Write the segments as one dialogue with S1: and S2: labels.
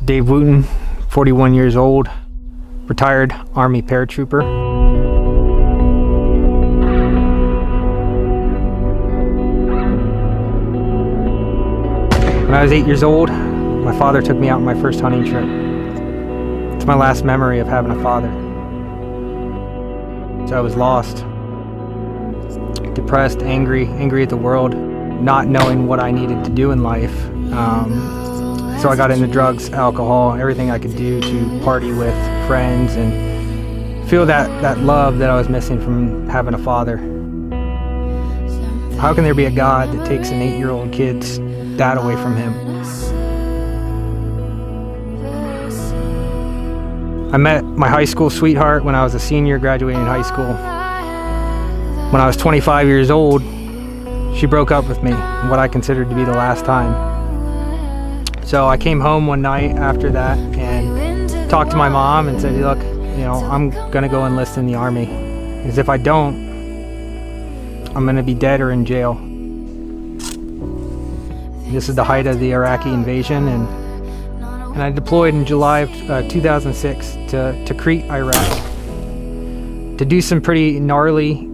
S1: Dave Wootten, 41 years old, retired Army paratrooper. When I was 8 years old, my father took me out on my first hunting trip. It's my last memory of having a father. So I was lost, depressed, angry at the world, not knowing what I needed to do in life. So I got into drugs, alcohol, everything I could do to party with friends and feel that love that I was missing from having a father. How can there be a God that takes an 8-year-old kid's dad away from him? I met my high school sweetheart when I was a senior graduating high school. When I was 25 years old, she broke up with me, what I considered to be the last time. So I came home one night after that and talked to my mom and said, look, I'm gonna go enlist in the Army. Because if I don't, I'm gonna be dead or in jail. This is the height of the Iraqi invasion, and I deployed in July of 2006 to Crete, Iraq, to do some pretty gnarly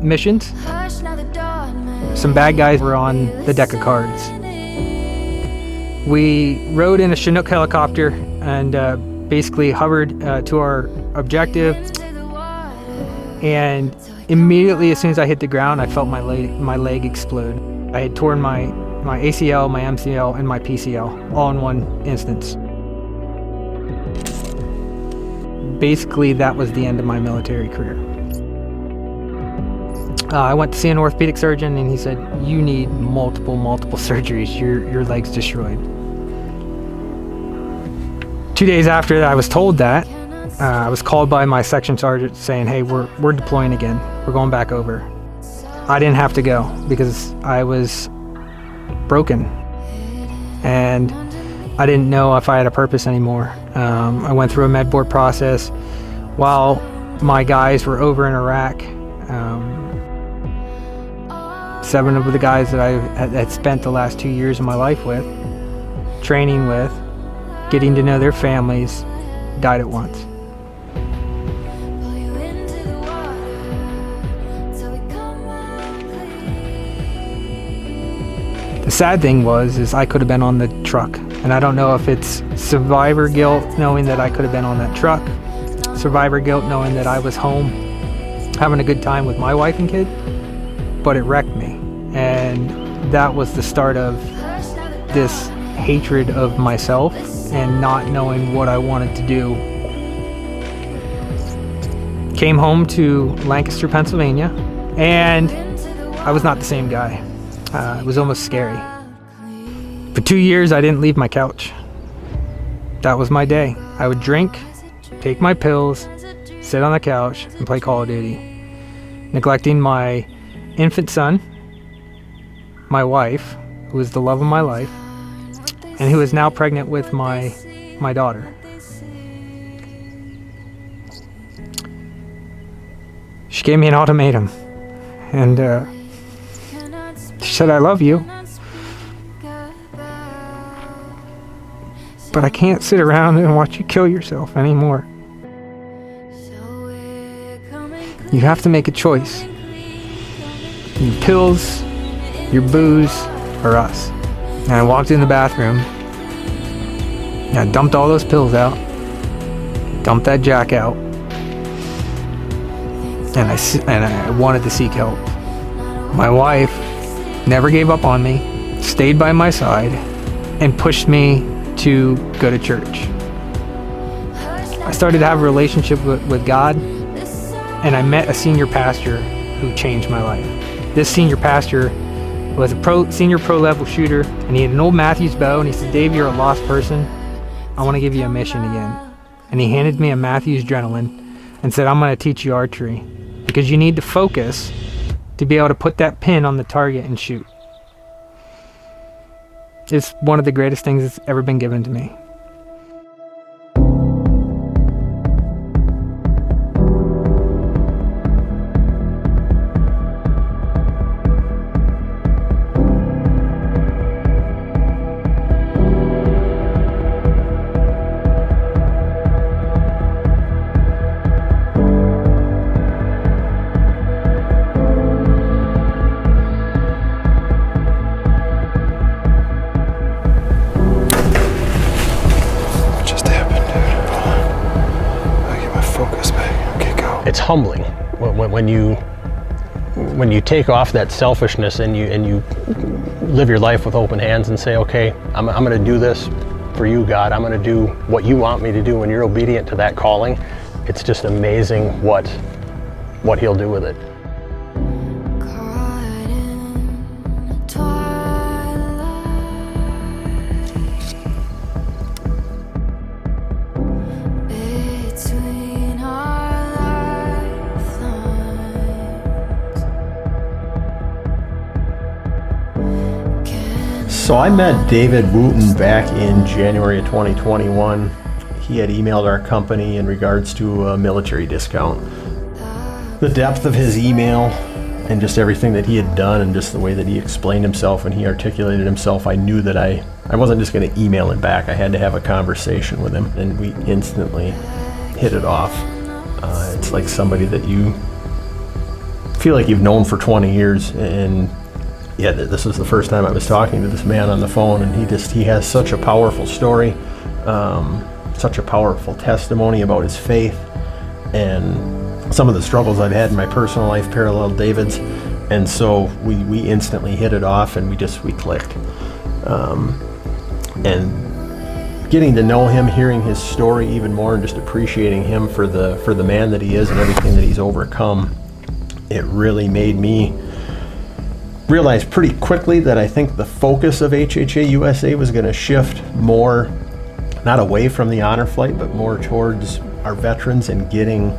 S1: missions. Some bad guys were on the deck of cards. We rode in a Chinook helicopter and basically hovered to our objective, and immediately as soon as I hit the ground, I felt my leg explode. I had torn my ACL, my MCL, and my PCL all in one instance. Basically, that was the end of my military career. I went to see an orthopedic surgeon, and he said, you need multiple surgeries. Your leg's destroyed. 2 days after I was told that, I was called by my section sergeant saying, hey, we're deploying again. We're going back over. I didn't have to go because I was broken, and I didn't know if I had a purpose anymore. I went through a med board process while my guys were over in Iraq. 7 of the guys that I had spent the last 2 years of my life with, training with, getting to know their families, died at once. The sad thing is I could have been on the truck, and I don't know if it's survivor guilt knowing that I could have been on that truck, survivor guilt knowing that I was home having a good time with my wife and kid, but it wrecked me, and that was the start of this hatred of myself and not knowing what I wanted to do. Came home to Lancaster, Pennsylvania, and I was not the same guy. It was almost scary. For 2 years, I didn't leave my couch. That was my day. I would drink, take my pills, sit on the couch, and play Call of Duty, neglecting my infant son, my wife, who was the love of my life, and who is now pregnant with my daughter. She gave me an ultimatum, and she said, I love you, but I can't sit around and watch you kill yourself anymore. You have to make a choice. Your pills, your booze, or us. And I walked in the bathroom, and I dumped all those pills out, dumped that jack out, and I wanted to seek help. My wife never gave up on me, stayed by my side, and pushed me to go to church. I started to have a relationship with God, and I met a senior pastor who changed my life. This senior pastor was a senior pro level shooter, and he had an old Matthews bow, and he said, Dave, you're a lost person. I want to give you a mission again. And he handed me a Matthews Adrenaline and said, I'm going to teach you archery because you need to focus to be able to put that pin on the target and shoot. It's one of the greatest things that's ever been given to me.
S2: it's humbling when you take off that selfishness and you live your life with open hands and say, okay, I'm going to do this for you, God. I'm going to do what you want me to do. When you're obedient to that calling, it's just amazing what he'll do with it.
S3: So I met David Wootten back in January of 2021. He had emailed our company in regards to a military discount. The depth of his email and just everything that he had done and just the way that he explained himself and he articulated himself, I knew that I wasn't just going to email him back. I had to have a conversation with him, and we instantly hit it off. It's like somebody that you feel like you've known for 20 years, and yeah, this was the first time I was talking to this man on the phone, and he has such a powerful story, such a powerful testimony about his faith, and some of the struggles I've had in my personal life paralleled David's, and so we instantly hit it off, and we clicked. And getting to know him, hearing his story even more, and just appreciating him for the man that he is and everything that he's overcome, it really made me realized pretty quickly that I think the focus of HHAUSA was going to shift more, not away from the honor flight, but more towards our veterans and getting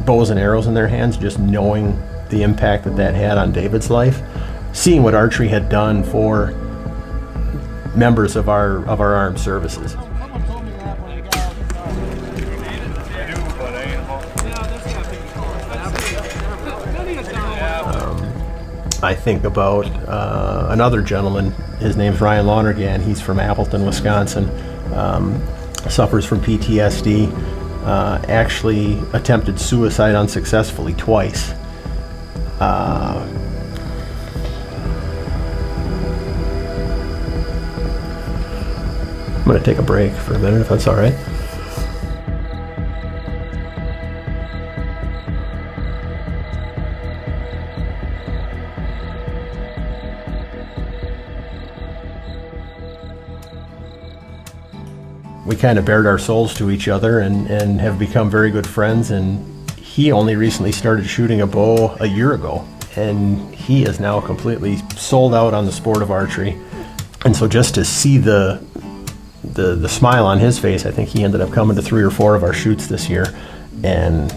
S3: bows and arrows in their hands, just knowing the impact that had on David's life, seeing what archery had done for members of our armed services. I think about another gentleman. His name's Ryan Lonergan. He's from Appleton, Wisconsin. Suffers from PTSD. Actually attempted suicide unsuccessfully twice. I'm going to take a break for a minute, if that's all right. We kind of bared our souls to each other and have become very good friends, and he only recently started shooting a bow a year ago, and he is now completely sold out on the sport of archery. And so just to see the smile on his face, I think he ended up coming to 3 or 4 of our shoots this year, and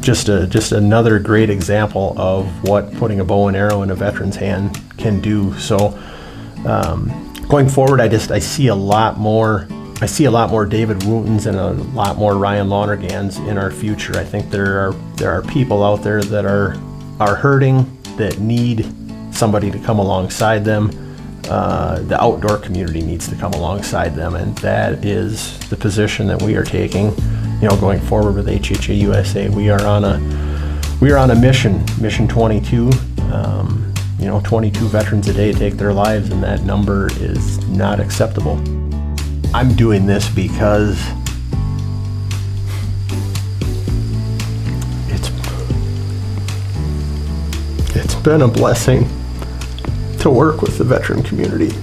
S3: just another great example of what putting a bow and arrow in a veteran's hand can do. So going forward, I see a lot more David Wootens and a lot more Ryan Lonergans in our future. I think there are people out there that are hurting, that need somebody to come alongside them. The outdoor community needs to come alongside them, and that is the position that we are taking. Going forward with HHAUSA, we are on a mission 22. 22 veterans a day take their lives, and that number is not acceptable. I'm doing this because it's been a blessing to work with the veteran community.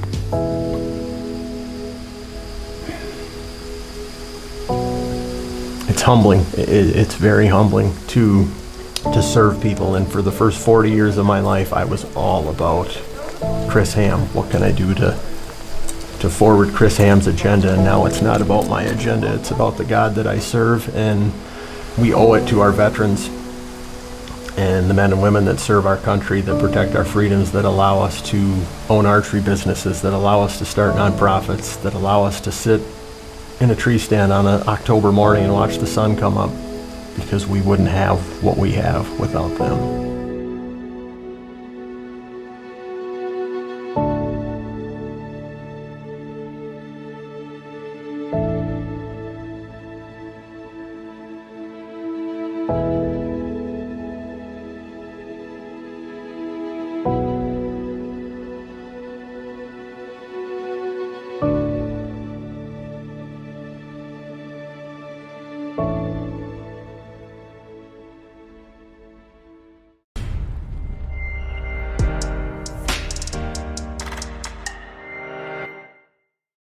S3: It's humbling. It's very humbling to serve people, and for the first 40 years of my life, I was all about Chris Ham. What can I do to forward Chris Ham's agenda? And now it's not about my agenda, it's about the God that I serve, and we owe it to our veterans and the men and women that serve our country, that protect our freedoms, that allow us to own archery businesses, that allow us to start nonprofits, that allow us to sit in a tree stand on an October morning and watch the sun come up, because we wouldn't have what we have without them.